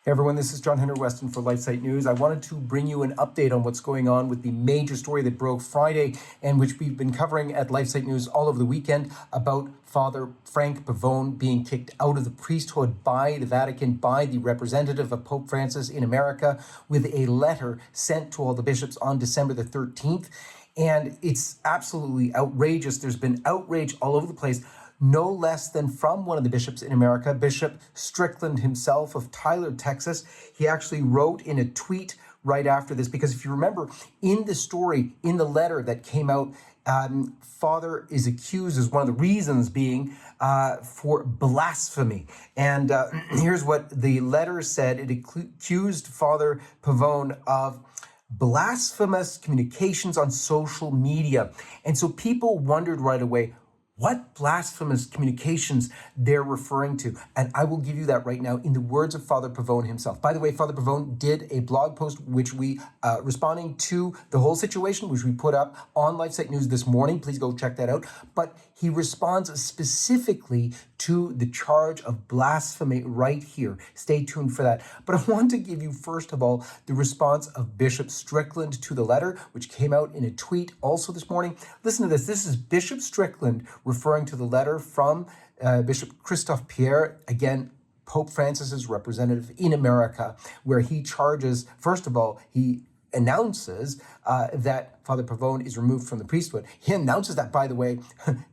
Hey everyone, this is John-Henry Westen for LifeSiteNews. I wanted to bring you an update on what's going on with the major story that broke Friday and which we've been covering at LifeSiteNews all over the weekend about Father Frank Pavone being kicked out of the priesthood by the Vatican, by the representative of Pope Francis in America, with a letter sent to all the bishops on December the 13th. And it's absolutely outrageous. There's been outrage all over the place. No less than from one of the bishops in America, Bishop Strickland himself of Tyler, Texas. He actually wrote in a tweet right after this, because if you remember, in the story, in the letter that came out, Father is accused as one of the reasons being for blasphemy. And here's what the letter said. It accused Father Pavone of blasphemous communications on social media. And so people wondered right away, what blasphemous communications they're referring to. And I will give you that right now in the words of Father Pavone himself. By the way, Father Pavone did a blog post which we, responding to the whole situation, which we put up on LifeSiteNews this morning. Please go check that out. But he responds specifically to the charge of blasphemy right here. Stay tuned for that. But I want to give you, first of all, the response of Bishop Strickland to the letter, which came out in a tweet also this morning. Listen to this. This is Bishop Strickland referring to the letter from Bishop Christophe Pierre, again, Pope Francis's representative in America, where he charges, first of all, he announces that Father Pavone is removed from the priesthood. He announces that, by the way,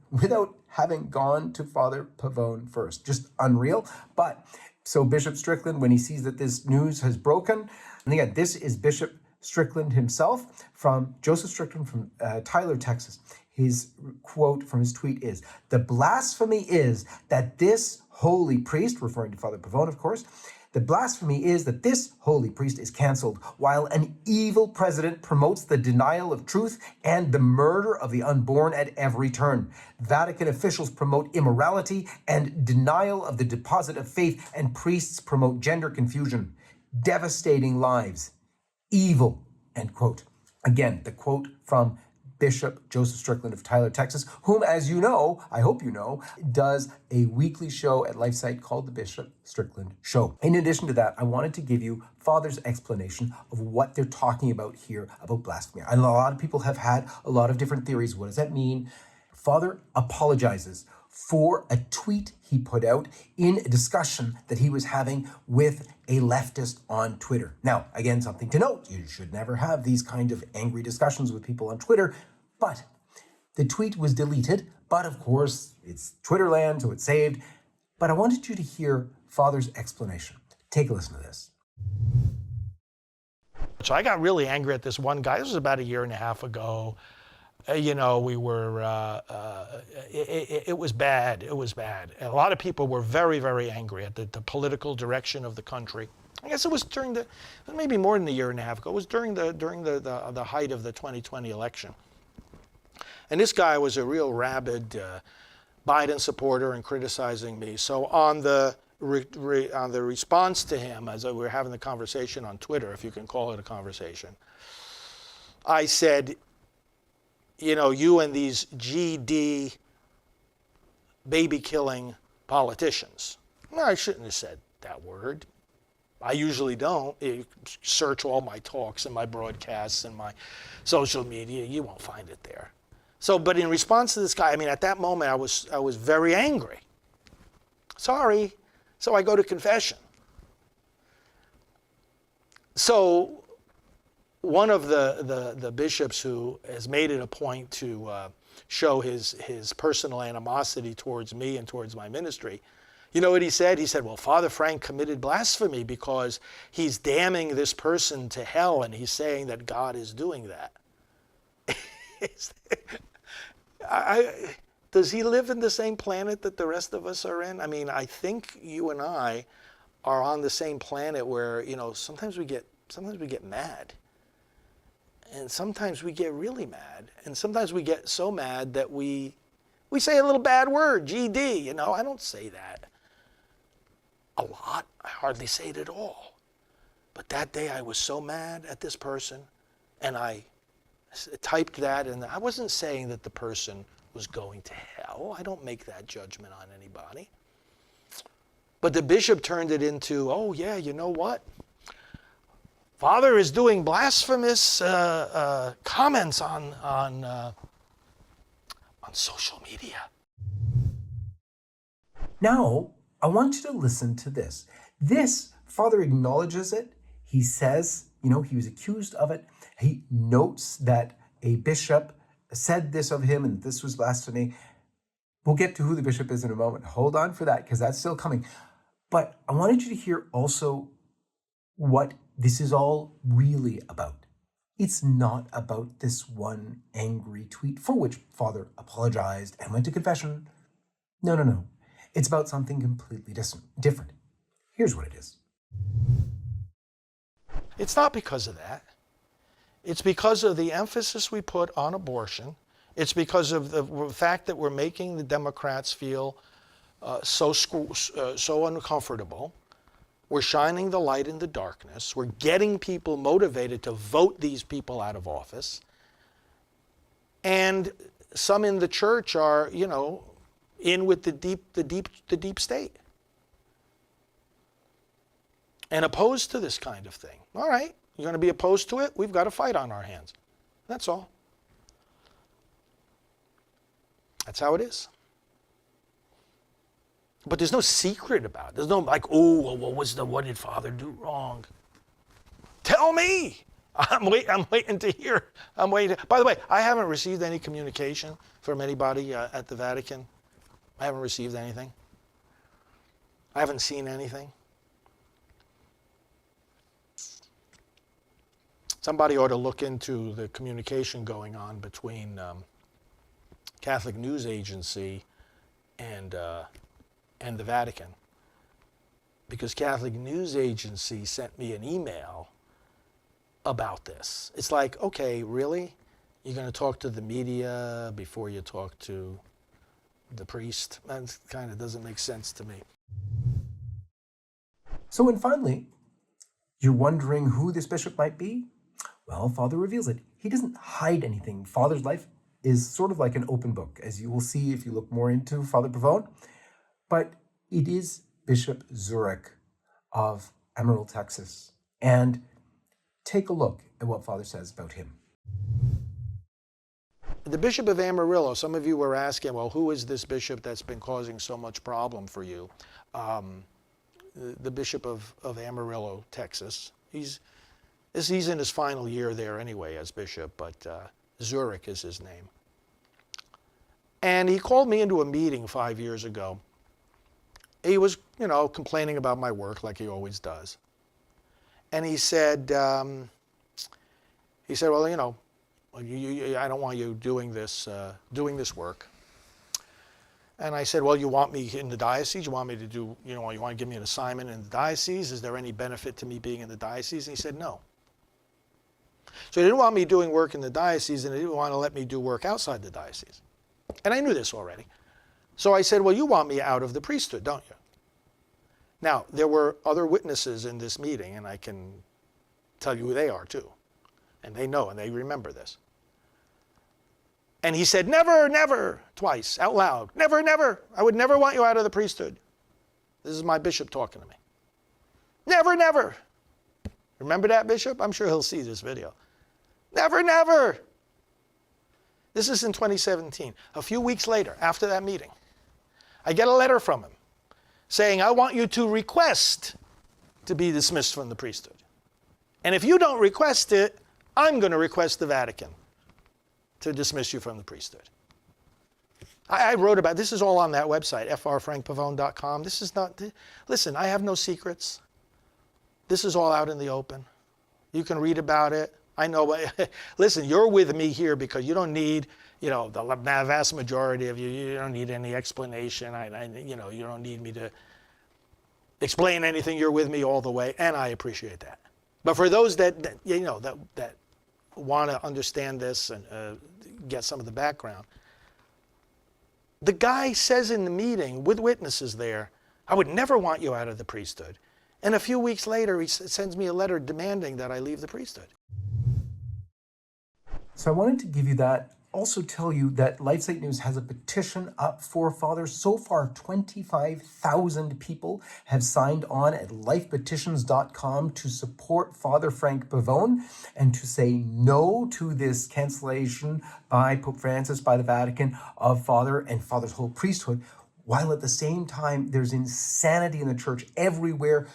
without having gone to Father Pavone first. Just unreal. But so Bishop Strickland, when he sees that this news has broken, and again, this is Bishop Strickland himself, from Joseph Strickland from Tyler, Texas. His quote from his tweet is, "The blasphemy is that this holy priest," referring to Father Pavone, of course, "the blasphemy is that this holy priest is canceled, while an evil president promotes the denial of truth and the murder of the unborn at every turn. Vatican officials promote immorality and denial of the deposit of faith, and priests promote gender confusion, devastating lives. Evil," end quote. Again, the quote from Bishop Joseph Strickland of Tyler, Texas, whom, as you know, I hope you know, does a weekly show at LifeSite called the Bishop Strickland Show. In addition to that, I wanted to give you Father's explanation of what they're talking about here about blasphemy. And a lot of people have had a lot of different theories. What does that mean? Father apologizes for a tweet he put out in a discussion that he was having with a leftist on Twitter. Now, again, something to note, you should never have these kind of angry discussions with people on Twitter, but the tweet was deleted, but of course, it's Twitter land, so it's saved. But I wanted you to hear Father's explanation. Take a listen to this. So I got really angry at this one guy. This was about a year and a half ago. You know, we were, it was bad. It was bad. And a lot of people were very, very angry at the political direction of the country. I guess it was during maybe more than a year and a half ago. It was during the height of the 2020 election. And this guy was a real rabid Biden supporter and criticizing me. So on the response to him, as we were having the conversation on Twitter, if you can call it a conversation, I said, you know, you and these GD baby-killing politicians. Well, I shouldn't have said that word. I usually don't. You search all my talks and my broadcasts and my social media, you won't find it there. So, but in response to this guy, I mean, at that moment, I was very angry. Sorry. So I go to confession. So one of the bishops who has made it a point to show his personal animosity towards me and towards my ministry, you know what he said? He said, well, Father Frank committed blasphemy because he's damning this person to hell, and he's saying that God is doing that. Does he live in the same planet that the rest of us are in? I mean, I think you and I are on the same planet where, you know, sometimes we get mad. And sometimes we get really mad. And sometimes we get so mad that we say a little bad word, GD, you know. I don't say that a lot. I hardly say it at all. But that day I was so mad at this person, and I typed that, and I wasn't saying that the person was going to hell. I don't make that judgment on anybody. But the bishop turned it into, oh yeah, you know what? Father is doing blasphemous comments on social media. Now, I want you to listen to this. This, Father acknowledges it. He says, he was accused of it. He notes that a bishop said this of him and this was blasphemy. We'll get to who the bishop is in a moment. Hold on for that, because that's still coming. But I wanted you to hear also what this is all really about. It's not about this one angry tweet for which Father apologized and went to confession. No. It's about something completely different. Here's what it is. It's not because of that. It's because of the emphasis we put on abortion. It's because of the fact that we're making the Democrats feel so uncomfortable. We're shining the light in the darkness. We're getting people motivated to vote these people out of office. And some in the church are, in with the deep state and opposed to this kind of thing. All right, you're going to be opposed to it? We've got a fight on our hands. That's all. That's how it is. But there's no secret about it. There's no like, oh, well, what did Father do wrong? Tell me. I'm waiting to hear. By the way, I haven't received any communication from anybody at the Vatican. I haven't received anything. I haven't seen anything. Somebody ought to look into the communication going on between Catholic News Agency and the Vatican, because Catholic News Agency sent me an email about this. It's like, okay, really? You're going to talk to the media before you talk to the priest? That kind of doesn't make sense to me. So when finally you're wondering who this bishop might be, well, Father reveals it. He doesn't hide anything. Father's life is sort of like an open book, as you will see if you look more into Father Pavone. But it is Bishop Zurich of Amarillo, Texas. And take a look at what Father says about him. The Bishop of Amarillo, some of you were asking, well, who is this bishop that's been causing so much problem for you? The Bishop of Amarillo, Texas. He's in his final year there anyway as bishop, but Zurich is his name. And he called me into a meeting 5 years ago. He was, complaining about my work like he always does. And he said, well, I don't want you doing this work. And I said, well, you want me in the diocese? You want me to do, you want to give me an assignment in the diocese? Is there any benefit to me being in the diocese? And he said, no. So he didn't want me doing work in the diocese, and he didn't want to let me do work outside the diocese. And I knew this already. So I said, well, you want me out of the priesthood, don't you? Now, there were other witnesses in this meeting, and I can tell you who they are too. And they know, and they remember this. And he said, never, never, twice, out loud. Never, never. I would never want you out of the priesthood. This is my bishop talking to me. Never, never. Remember that, Bishop? I'm sure he'll see this video. Never, never. This is in 2017. A few weeks later, after that meeting, I get a letter from him saying, I want you to request to be dismissed from the priesthood. And if you don't request it, I'm going to request the Vatican to dismiss you from the priesthood. I wrote about this. Is all on that website, frfrankpavone.com. This is not, listen, I have no secrets. This is all out in the open. You can read about it. I know, listen, you're with me here because you don't need, the vast majority of you don't need any explanation. You don't need me to explain anything. You're with me all the way, and I appreciate that. But for those that want to understand this and get some of the background, the guy says in the meeting with witnesses there, I would never want you out of the priesthood. And a few weeks later, he sends me a letter demanding that I leave the priesthood. So I wanted to give you that also tell you that LifeSite News has a petition up for Father. So far, 25,000 people have signed on at lifepetitions.com to support Father Frank Pavone and to say no to this cancellation by Pope Francis, by the Vatican, of Father and Father's whole priesthood, while at the same time there's insanity in the church everywhere.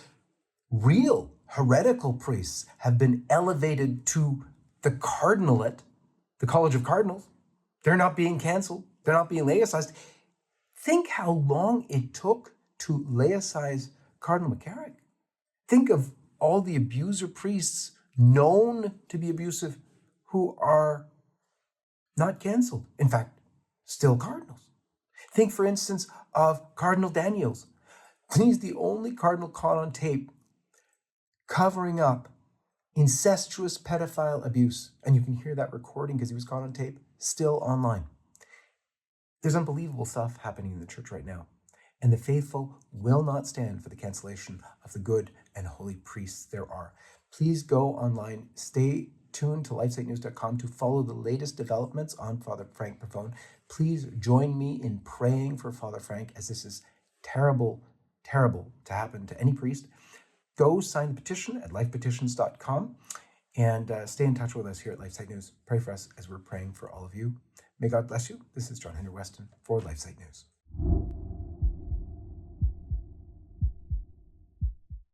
Real heretical priests have been elevated to the cardinalate, the College of Cardinals. They're not being canceled. They're not being laicized. Think how long it took to laicize Cardinal McCarrick. Think of all the abuser priests known to be abusive who are not canceled. In fact, still cardinals. Think, for instance, of Cardinal Daniels. He's the only cardinal caught on tape covering up incestuous pedophile abuse. And you can hear that recording because he was caught on tape, still online. There's unbelievable stuff happening in the church right now. And the faithful will not stand for the cancellation of the good and holy priests there are. Please go online, stay tuned to LifeSiteNews.com to follow the latest developments on Father Frank Pavone. Please join me in praying for Father Frank, as this is terrible, terrible to happen to any priest. Go sign the petition at lifepetitions.com and stay in touch with us here at LifeSite News. Pray for us as we're praying for all of you. May God bless you. This is John-Henry Westen for LifeSite News.